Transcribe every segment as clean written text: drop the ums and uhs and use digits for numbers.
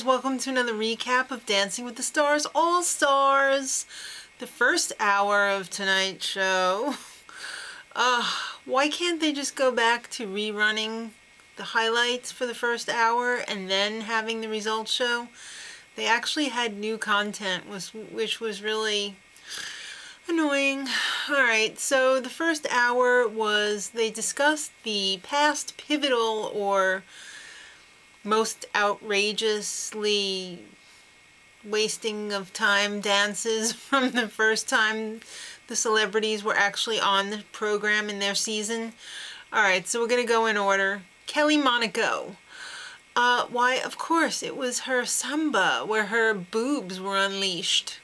stars, welcome to another recap of Dancing with the Stars All Stars. The first hour of tonight's show. Why can't they just go back to rerunning the highlights for the first hour and then having the results show? They actually had new content, which was really annoying. Alright, so the first hour was they discussed the past pivotal or most outrageously wasting of time dances from the first time the celebrities were actually on the program in their season. Alright, so we're going to go in order. Kelly Monaco. Why, of course, it was her samba where her boobs were unleashed.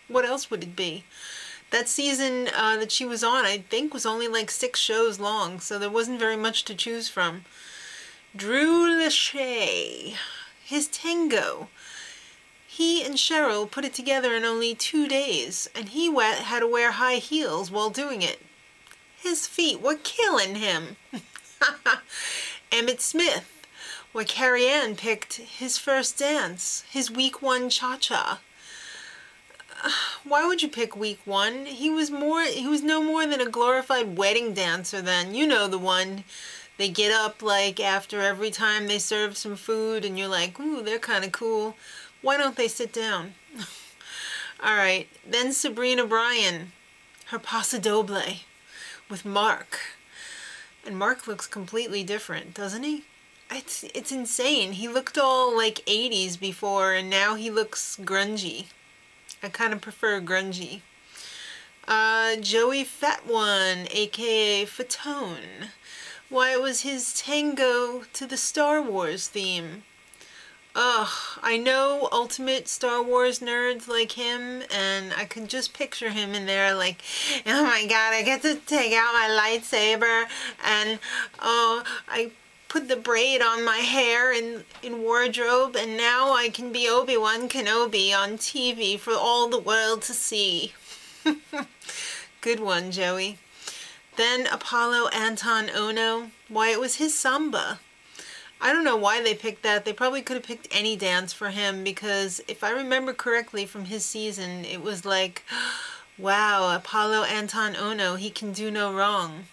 What else would it be? That season that she was on, I think, was only like 6 shows long, so there wasn't very much to choose from. Drew Lachey, his tango. He and Cheryl put it together in only 2 days, and he had to wear high heels while doing it. His feet were killing him. Emmett Smith, where Carrie Ann picked his first dance, his week 1 cha-cha. Why would you pick week 1? He was no more than a glorified wedding dancer then. You know the one. They get up like after every time they serve some food and you're like, ooh, they're kind of cool. Why don't they sit down? Alright, then Sabrina Bryan, her paso doble with Mark. And Mark looks completely different, doesn't he? It's insane. He looked all like 80s before and now he looks grungy. I kind of prefer grungy. Joey Fat One, aka Fatone. Why, it was his tango to the Star Wars theme. Ugh, I know ultimate Star Wars nerds like him, and I can just picture him in there like, oh my god, I get to take out my lightsaber, and oh, I put the braid on my hair in wardrobe, and now I can be Obi-Wan Kenobi on TV for all the world to see. Good one, Joey. Then Apollo Anton Ono. Why, it was his samba. I don't know why they picked that. They probably could have picked any dance for him because if I remember correctly from his season, it was like, wow, Apollo Anton Ono, he can do no wrong.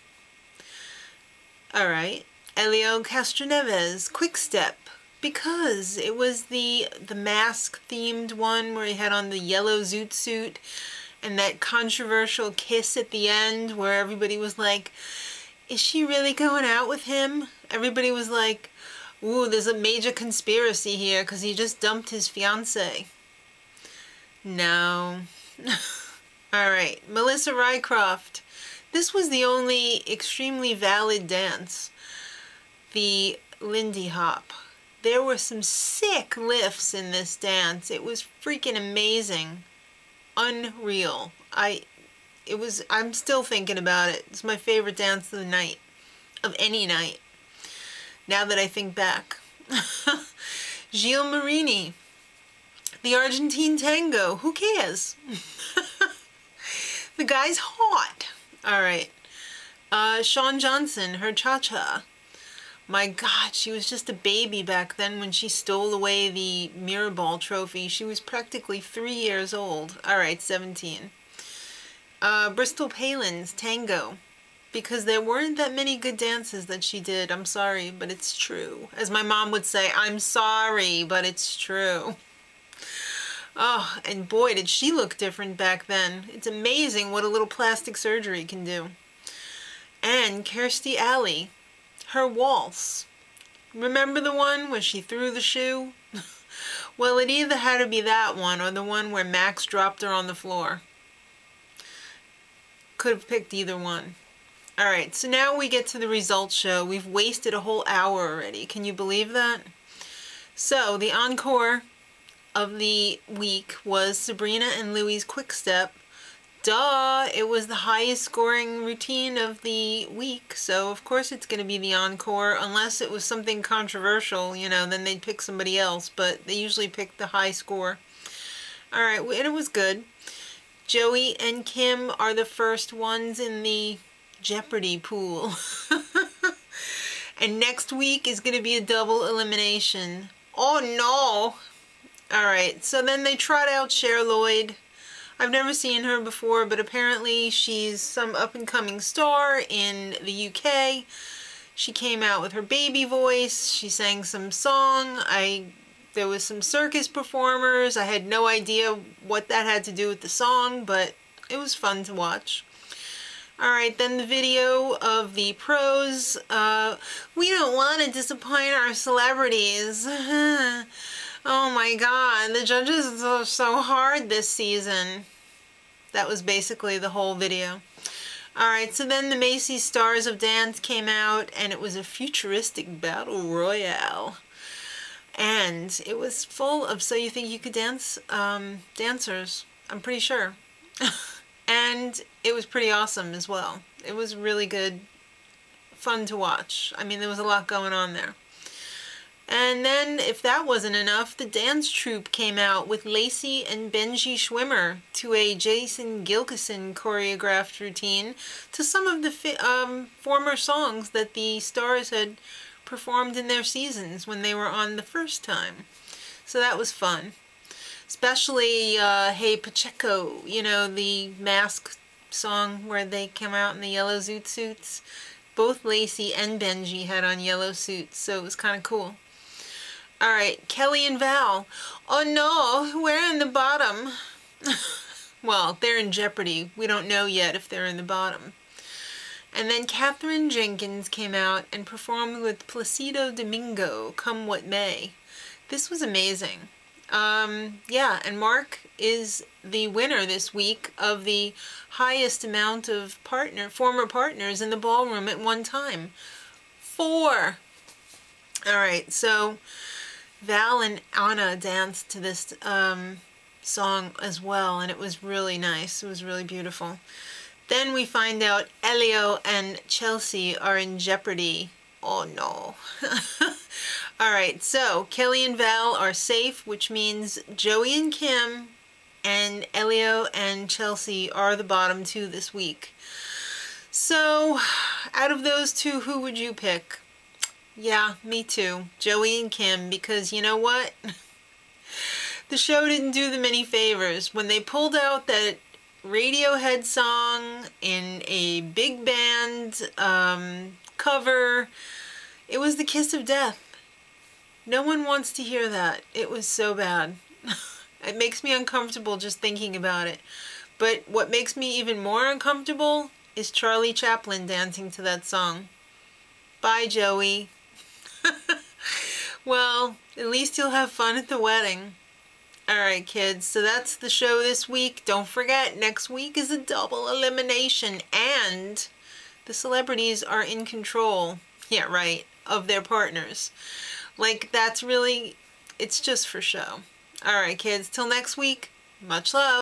Alright. Elio Castroneves, Quick Step. Because it was the mask-themed one where he had on the yellow zoot suit. And that controversial kiss at the end where everybody was like, is she really going out with him? Everybody was like, ooh, there's a major conspiracy here because he just dumped his fiancée. No. Alright, Melissa Rycroft. This was the only extremely valid dance. The Lindy Hop. There were some sick lifts in this dance. It was freaking amazing. Unreal. I'm still thinking about it. It's my favorite dance of the night. Of any night. Now that I think back. Gilles Marini. The Argentine tango. Who cares? The guy's hot. Alright. Shawn Johnson, her cha-cha. My God, she was just a baby back then when she stole away the mirror ball trophy. She was practically 3 years old. Alright, 17. Bristol Palin's tango. Because there weren't that many good dances that she did. I'm sorry, but it's true. As my mom would say, I'm sorry, but it's true. Oh, and boy, did she look different back then. It's amazing what a little plastic surgery can do. And Kirstie Alley. Her waltz. Remember the one where she threw the shoe? Well, it either had to be that one or the one where Max dropped her on the floor. Could have picked either one. Alright, so now we get to the results show. We've wasted a whole hour already. Can you believe that? So, the encore of the week was Sabrina and Louie's Quick Step. Duh! It was the highest scoring routine of the week, so of course it's going to be the encore, unless it was something controversial, you know, then they'd pick somebody else, but they usually pick the high score. Alright, and it was good. Joey and Kim are the first ones in the Jeopardy pool. And next week is going to be a double elimination. Oh no! Alright, so then they trot out Cher Lloyd. I've never seen her before, but apparently she's some up-and-coming star in the UK. She came out with her baby voice. She sang some song. There was some circus performers. I had no idea what that had to do with the song, but it was fun to watch. Alright, then the video of the pros. We don't want to disappoint our celebrities. Oh my god, the judges are so hard this season. That was basically the whole video. Alright, so then the Macy's Stars of Dance came out, and it was a futuristic battle royale. And it was full of So You Think You Could Dance dancers, I'm pretty sure. And it was pretty awesome as well. It was really good, fun to watch. I mean, there was a lot going on there. And then, if that wasn't enough, the dance troupe came out with Lacey and Benji Schwimmer to a Jason Gilkison choreographed routine to some of the former songs that the stars had performed in their seasons when they were on the first time. So that was fun. Especially Hey Pacheco, you know, the Mask song where they come out in the yellow zoot suits. Both Lacey and Benji had on yellow suits, so it was kind of cool. Alright, Kelly and Val. Oh no, we're in the bottom. Well, they're in jeopardy. We don't know yet if they're in the bottom. And then Katherine Jenkins came out and performed with Placido Domingo, Come What May. This was amazing. Yeah, and Mark is the winner this week of the highest amount of former partners in the ballroom at one time. 4. Alright, so Val and Anna danced to this song as well, and it was really nice. It was really beautiful. Then we find out Elio and Chelsea are in jeopardy. Oh no. Alright, so Kelly and Val are safe, which means Joey and Kim and Elio and Chelsea are the bottom 2 this week. So, out of those 2, who would you pick? Yeah, me too. Joey and Kim, because you know what? The show didn't do them any favors. When they pulled out that Radiohead song in a big band cover, it was the kiss of death. No one wants to hear that. It was so bad. It makes me uncomfortable just thinking about it. But what makes me even more uncomfortable is Charlie Chaplin dancing to that song. Bye, Joey. Well, at least you'll have fun at the wedding. Alright, kids, so that's the show this week. Don't forget, next week is a double elimination, and the celebrities are in control, yeah, right, of their partners. Like, that's really, it's just for show. Alright, kids, till next week, much love.